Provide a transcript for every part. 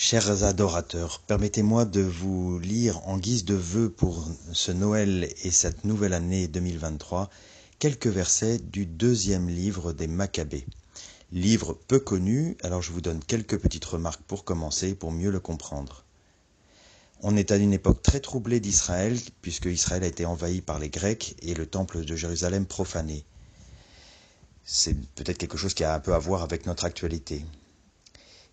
Chers adorateurs, permettez-moi de vous lire en guise de vœu pour ce Noël et cette nouvelle année 2023 quelques versets du deuxième livre des Maccabées. Livre peu connu, alors je vous donne quelques petites remarques pour commencer, pour mieux le comprendre. On est à une époque très troublée d'Israël, puisque Israël a été envahi par les Grecs et le temple de Jérusalem profané. C'est peut-être quelque chose qui a un peu à voir avec notre actualité.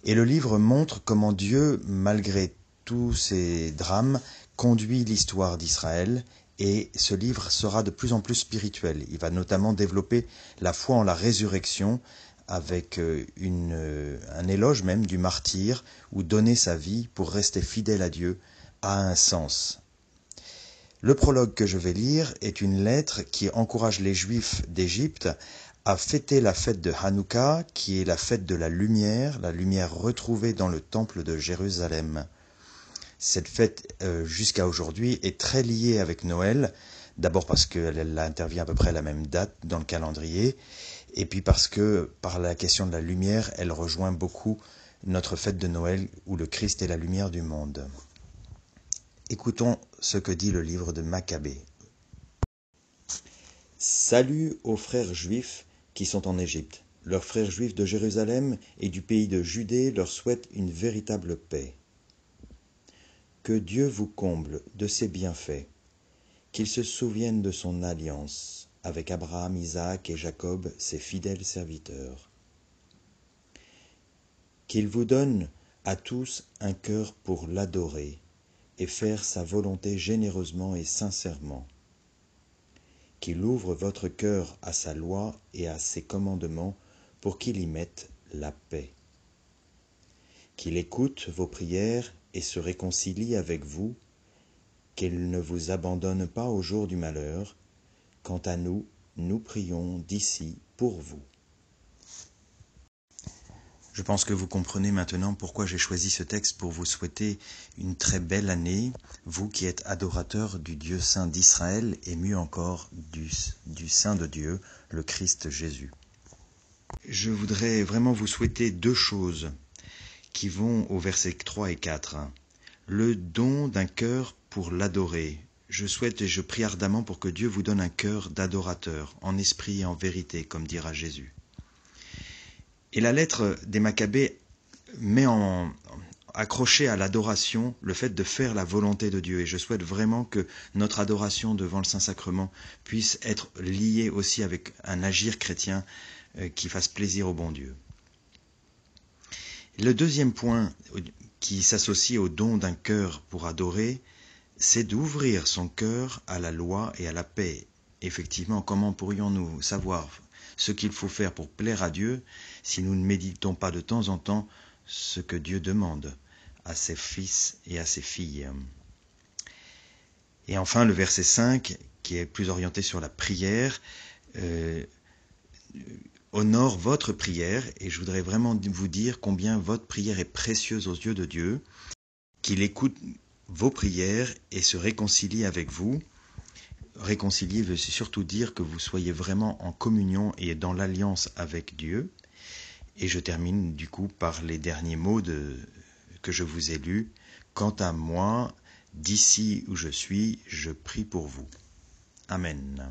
Et le livre montre comment Dieu, malgré tous ces drames, conduit l'histoire d'Israël, et ce livre sera de plus en plus spirituel. Il va notamment développer la foi en la résurrection, avec un éloge même du martyr, où donner sa vie pour rester fidèle à Dieu a un sens. Le prologue que je vais lire est une lettre qui encourage les Juifs d'Égypte à fêter la fête de Hanouka, qui est la fête de la lumière retrouvée dans le temple de Jérusalem. Cette fête, jusqu'à aujourd'hui, est très liée avec Noël, d'abord parce qu'elle intervient à peu près à la même date dans le calendrier, et puis parce que, par la question de la lumière, elle rejoint beaucoup notre fête de Noël, où le Christ est la lumière du monde. Écoutons ce que dit le livre de Maccabées. Salut aux frères juifs qui sont en Égypte. Leurs frères juifs de Jérusalem et du pays de Judée leur souhaitent une véritable paix. Que Dieu vous comble de ses bienfaits, qu'il se souvienne de son alliance avec Abraham, Isaac et Jacob, ses fidèles serviteurs. Qu'il vous donne à tous un cœur pour l'adorer et faire sa volonté généreusement et sincèrement. Qu'il ouvre votre cœur à sa loi et à ses commandements pour qu'il y mette la paix. Qu'il écoute vos prières et se réconcilie avec vous, qu'il ne vous abandonne pas au jour du malheur. Quant à nous, nous prions d'ici pour vous. Je pense que vous comprenez maintenant pourquoi j'ai choisi ce texte pour vous souhaiter une très belle année, vous qui êtes adorateurs du Dieu saint d'Israël et mieux encore du Saint de Dieu, le Christ Jésus. Je voudrais vraiment vous souhaiter deux choses qui vont au verset 3 et 4. Le don d'un cœur pour l'adorer. Je souhaite et je prie ardemment pour que Dieu vous donne un cœur d'adorateur, en esprit et en vérité, comme dira Jésus. Et la lettre des Maccabées met accroché à l'adoration le fait de faire la volonté de Dieu. Et je souhaite vraiment que notre adoration devant le Saint-Sacrement puisse être liée aussi avec un agir chrétien qui fasse plaisir au bon Dieu. Le deuxième point qui s'associe au don d'un cœur pour adorer, c'est d'ouvrir son cœur à la loi et à la paix. Effectivement, comment pourrions-nous savoir ce qu'il faut faire pour plaire à Dieu si nous ne méditons pas de temps en temps ce que Dieu demande à ses fils et à ses filles. Et enfin, le verset 5, qui est plus orienté sur la prière, honore votre prière, et je voudrais vraiment vous dire combien votre prière est précieuse aux yeux de Dieu, qu'il écoute vos prières et se réconcilie avec vous. Réconcilier veut surtout dire que vous soyez vraiment en communion et dans l'alliance avec Dieu. Et je termine du coup par les derniers mots que je vous ai lus. Quant à moi, d'ici où je suis, je prie pour vous. Amen.